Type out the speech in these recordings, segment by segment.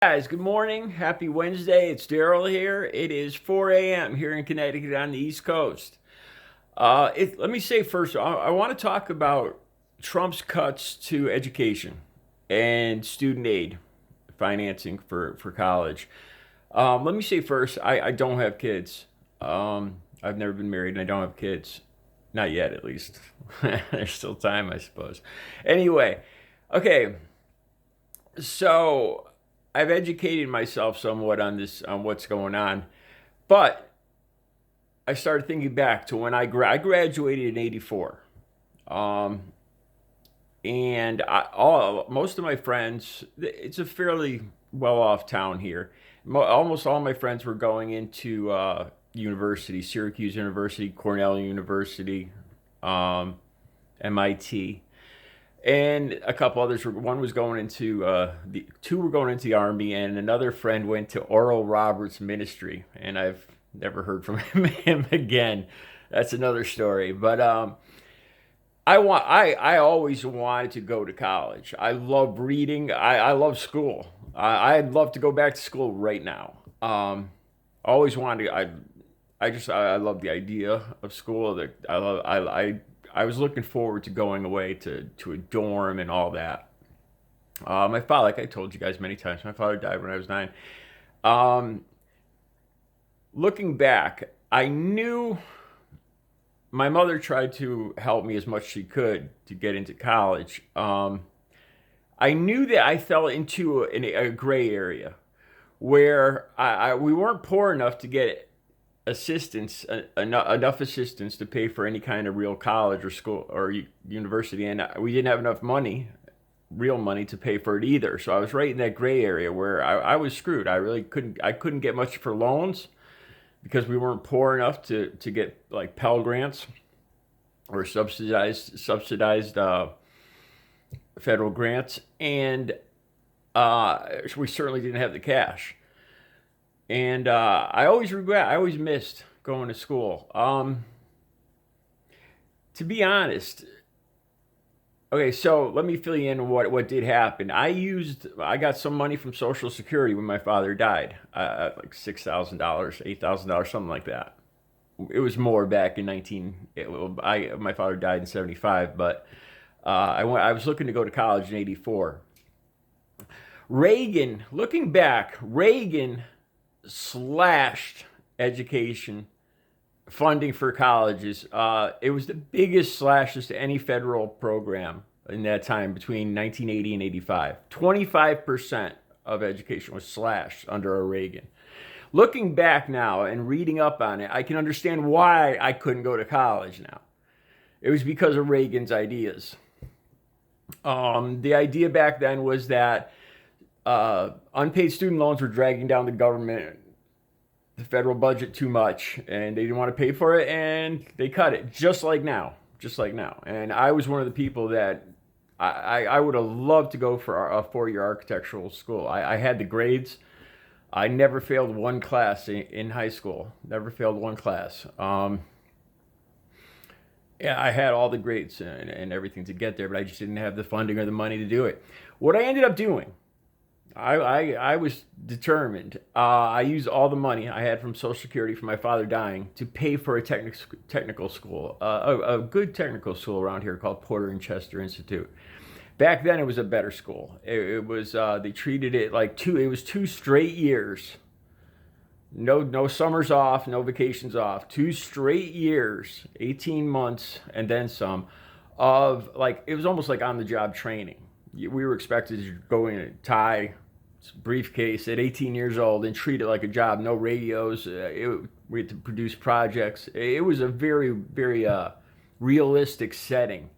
Guys, good morning. Happy Wednesday. It's Daryl here. It is 4 a.m. here in Connecticut on the East Coast. Let me say first, I want to talk about Trump's cuts to education and student aid financing for college. Let me say first, I don't have kids. I've never been married and I don't have kids. Not yet, at least. There's still time, I suppose. Anyway, okay, so I've educated myself somewhat on this, on what's going on, but I started thinking back to when I graduated in '84, um, and most of my friends. It's a fairly well-off town here. Almost all my friends were going into university: Syracuse University, Cornell University, um, MIT, and a couple others. One was going into the two were going into the army, and another friend went to Oral Roberts Ministry, and I've never heard from him again. That's another story. But I always wanted to go to college. I love reading. I love school. I'd love to go back to school right now. Always wanted to. I love the idea of school. That I was looking forward to going away to a dorm and all that. My father, like I told you guys many times, my father died when I was 9. Um, Looking back, I knew my mother tried to help me as much as she could to get into college. I knew that I fell into a gray area where we weren't poor enough to get assistance, enough assistance to pay for any kind of real college or school or university, and we didn't have enough money, real money, to pay for it either. So I was right in that gray area where I was screwed. I couldn't get much for loans because we weren't poor enough to get like Pell grants or subsidized federal grants, and we certainly didn't have the cash. And I always missed going to school. To be honest, okay, so let me fill you in on what did happen. I got some money from Social Security when my father died, like $6,000, $8,000, something like that. It was more back in 19. My father died in '75, but I was looking to go to college in '84. Looking back, Reagan slashed education funding for colleges. It was the biggest slashes to any federal program in that time between 1980 and '85. 25% of education was slashed under a Reagan. Looking back now and reading up on it, I can understand why I couldn't go to college now. It was because of Reagan's ideas. The idea back then was that unpaid student loans were dragging down the federal budget too much, and they didn't want to pay for it, and they cut it, just like now. And I was one of the people that I would have loved to go for a 4-year architectural school. I had the grades. I never failed one class in high school. Never failed one class. Yeah, I had all the grades and everything to get there, but I just didn't have the funding or the money to do it. What I ended up doing, I was determined. I used all the money I had from Social Security from my father dying to pay for a technical school, a good technical school around here called Porter and Chester Institute. Back then, it was a better school. It was they treated it like it was 2 straight years. No summers off, no vacations off. 2 straight years, 18 months, and then some. Of like it was almost like on the job training. We were expected to go in a tie, briefcase at 18 years old and treat it like a job. No radios. We had to produce projects. It was a very, very realistic setting.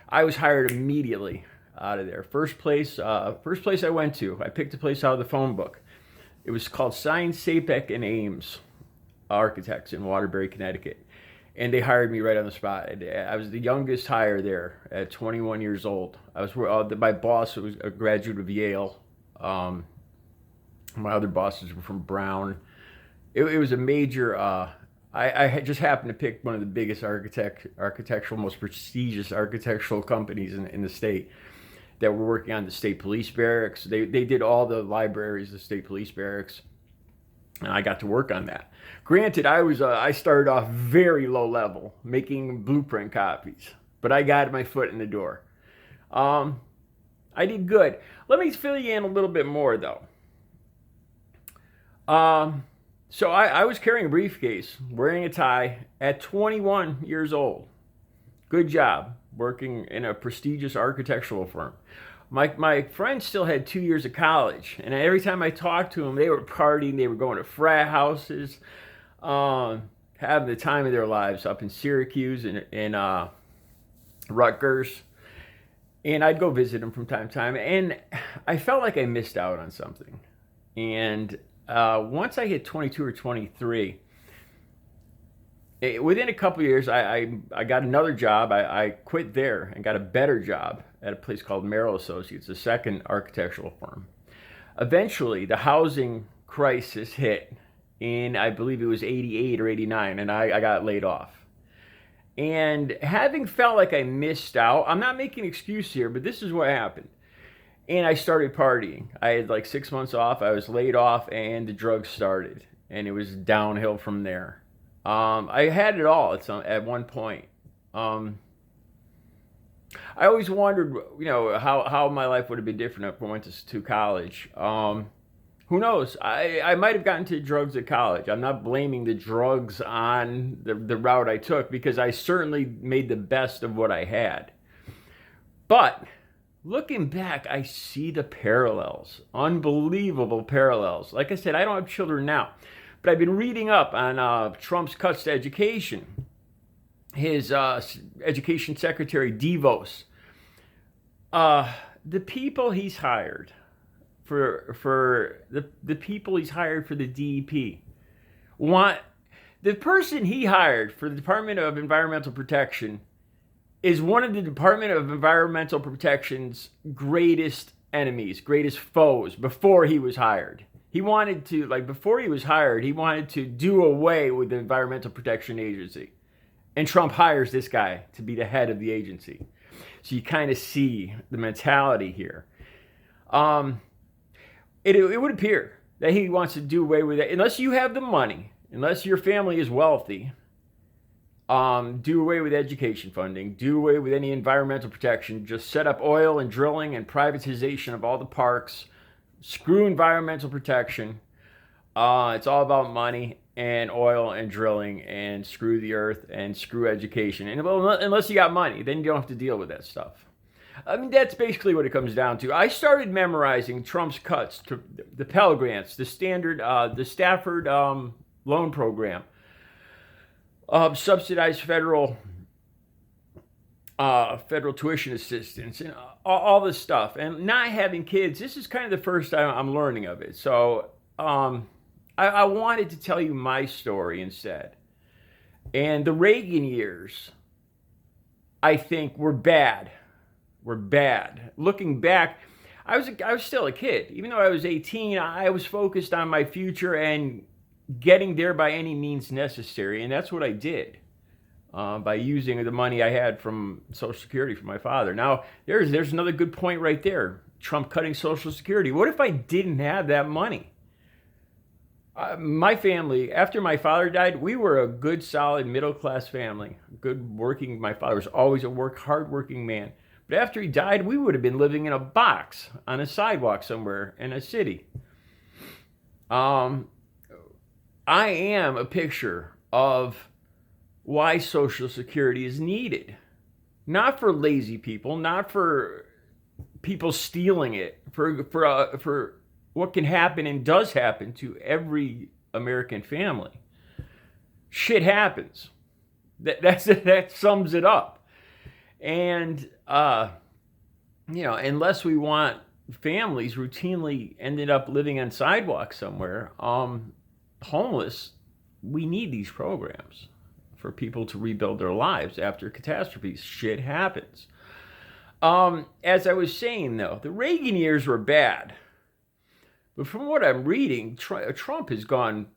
I was hired immediately out of there. First place I went to, I picked a place out of the phone book. It was called Science, Sapek, and Ames Architects in Waterbury, Connecticut. And they hired me right on the spot. I was the youngest hire there at 21 years old. My boss was a graduate of Yale. My other bosses were from Brown. It was a major. I had just happened to pick one of the biggest most prestigious architectural companies in the state. that were working on the state police barracks. They did all the libraries, the state police barracks, and I got to work on that. Granted, I started off very low level, making blueprint copies, but I got my foot in the door. I did good. Let me fill you in a little bit more, though. So I was carrying a briefcase, wearing a tie at 21 years old. Good job working in a prestigious architectural firm. My friends still had 2 years of college, and every time I talked to them, they were partying, they were going to frat houses, having the time of their lives up in Syracuse and Rutgers. And I'd go visit them from time to time, and I felt like I missed out on something. And once I hit 22 or 23, within a couple of years, I got another job. I quit there and got a better job at a place called Merrill Associates, the second architectural firm. Eventually, the housing crisis hit in, I believe it was 88 or 89, and I got laid off. And having felt like I missed out, I'm not making an excuse here, but this is what happened. And I started partying. I had like 6 months off. I was laid off, and the drugs started, and it was downhill from there. I had it all at one point. I always wondered, how my life would have been different if I went to college. Who knows? I might have gotten to drugs at college. I'm not blaming the drugs on the route I took, because I certainly made the best of what I had. But looking back, I see the parallels, unbelievable parallels. Like I said, I don't have children now, but I've been reading up on Trump's cuts to education. His education secretary, DeVos, the people he's hired for the people he's hired for the DEP, the person he hired for the Department of Environmental Protection is one of the Department of Environmental Protection's greatest enemies, greatest foes before he was hired. He wanted to, before he was hired, he wanted to do away with the Environmental Protection Agency. And Trump hires this guy to be the head of the agency. So you kind of see the mentality here. It would appear that he wants to do away with it. Unless you have the money, unless your family is wealthy, do away with education funding, do away with any environmental protection, just set up oil and drilling and privatization of all the parks, screw environmental protection. It's all about money and oil and drilling, and screw the earth and screw education. And unless you got money, then you don't have to deal with that stuff. I mean, that's basically what it comes down to. I started memorizing Trump's cuts to the Pell Grants, the standard, the Stafford loan program, subsidized federal tuition assistance, and all this stuff. And not having kids, this is kind of the first time I'm learning of it. So I wanted to tell you my story instead. And the Reagan years, I think, were bad. Looking back, I was still a kid. Even though I was 18, I was focused on my future and getting there by any means necessary. And that's what I did by using the money I had from Social Security from my father. Now, there's another good point right there. Trump cutting Social Security. What if I didn't have that money? My family, after my father died, we were a good, solid, middle-class family. My father was always a hard-working man. But after he died, we would have been living in a box on a sidewalk somewhere in a city. I am a picture of why Social Security is needed. Not for lazy people, not for people stealing it, for what can happen and does happen to every American family. Shit happens. That sums it up. And, unless we want families routinely ended up living on sidewalks somewhere, homeless, we need these programs for people to rebuild their lives after catastrophes. Shit happens. As I was saying, though, the Reagan years were bad. But from what I'm reading, Trump has gone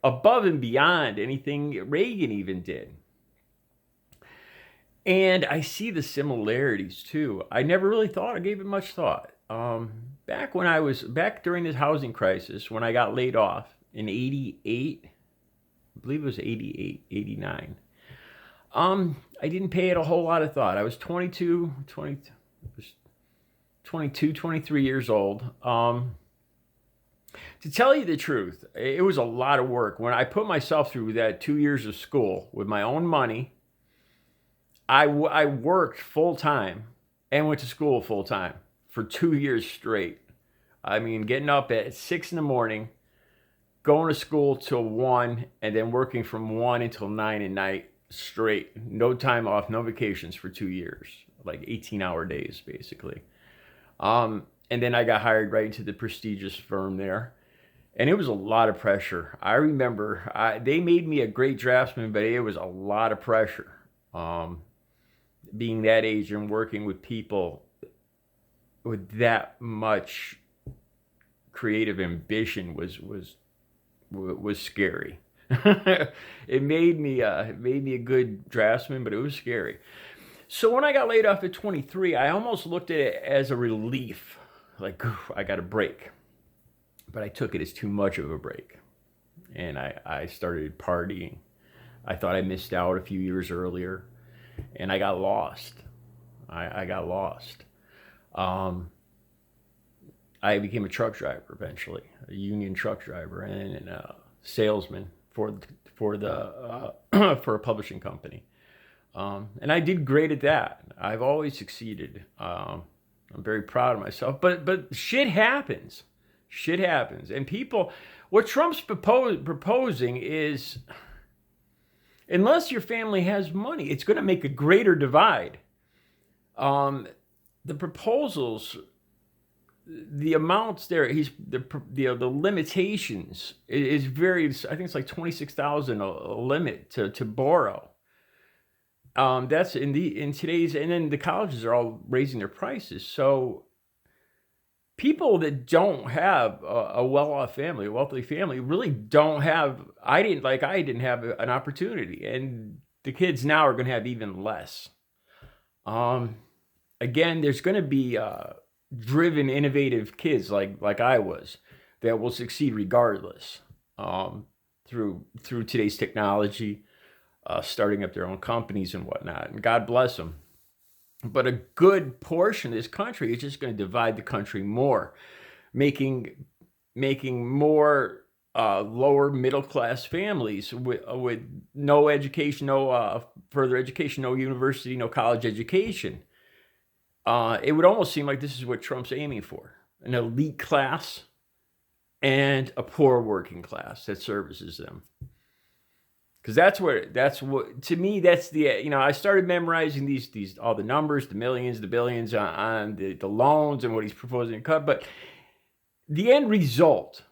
above and beyond anything Reagan even did. And I see the similarities too. I never really thought, I gave it much thought. Back during this housing crisis, when I got laid off in 88, I believe it was 88, 89. I didn't pay it a whole lot of thought. I was 22, 23 years old. To tell you the truth, it was a lot of work. When I put myself through that 2 years of school with my own money, I worked full time and went to school full time for 2 years straight. I mean, getting up at 6 in the morning, going to school till 1, and then working from 1 until 9 at night straight. No time off, no vacations for 2 years, like 18-hour days, basically. And then I got hired right into the prestigious firm there. And it was a lot of pressure. I remember they made me a great draftsman, but it was a lot of pressure. Being that age and working with people with that much creative ambition was scary. It made me a good draftsman, but it was scary. So when I got laid off at 23, I almost looked at it as a relief, like I got a break. But I took it as too much of a break, and I started partying. I thought I missed out a few years earlier, and I got lost. I got lost. I became a truck driver eventually, a union truck driver and a salesman for a publishing company. And I did great at that. I've always succeeded. I'm very proud of myself. But shit happens. Shit happens. And people, what Trump's proposing is, unless your family has money, it's going to make a greater divide. The proposals, the amounts there, the limitations is very, I think it's like 26,000 a limit to borrow. That's in today's, and then the colleges are all raising their prices. So people that don't have a well-off family, a wealthy family, really don't have. I didn't have an opportunity, and the kids now are going to have even less. Again, there's going to be driven, innovative kids like I was that will succeed regardless through today's technology, starting up their own companies and whatnot. And God bless them. But a good portion of this country is just going to divide the country more, making more lower middle class families with no education, no further education, no university, no college education. It would almost seem like this is what Trump's aiming for: an elite class and a poor working class that services them. Because that's what to me, that's the, I started memorizing these all the numbers, the millions, the billions on the loans and what he's proposing to cut. But the end result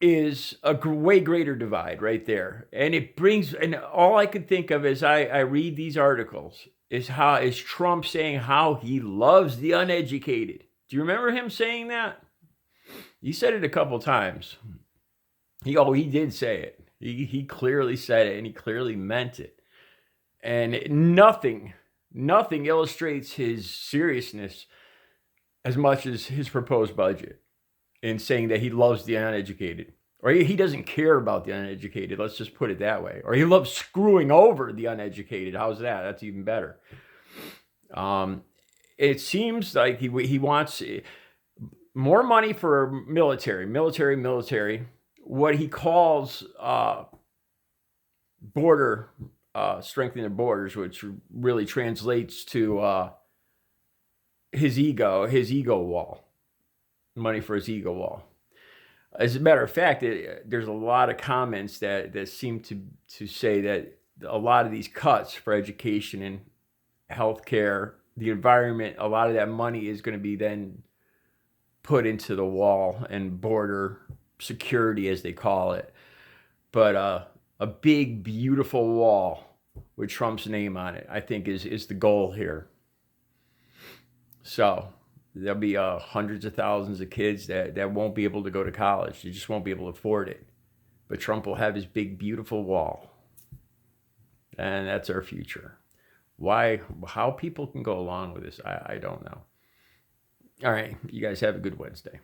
is a way greater divide right there. And and all I could think of as I read these articles is Trump saying how he loves the uneducated. Do you remember him saying that? He said it a couple times. He did say it. He clearly said it, and he clearly meant it. And nothing illustrates his seriousness as much as his proposed budget in saying that he loves the uneducated. Or he doesn't care about the uneducated, let's just put it that way. Or he loves screwing over the uneducated. How's that? That's even better. It seems like he wants more money for military. What he calls border, strengthening the borders, which really translates to his ego wall, money for his ego wall. As a matter of fact, there's a lot of comments that seem to say that a lot of these cuts for education and healthcare, the environment, a lot of that money is going to be then put into the wall and border security, as they call it. But a big, beautiful wall with Trump's name on it, I think, is the goal here. So there'll be hundreds of thousands of kids that won't be able to go to college. They just won't be able to afford it. But Trump will have his big, beautiful wall. and that's our future. Why, how people can go along with this, I don't know. All right, you guys have a good Wednesday.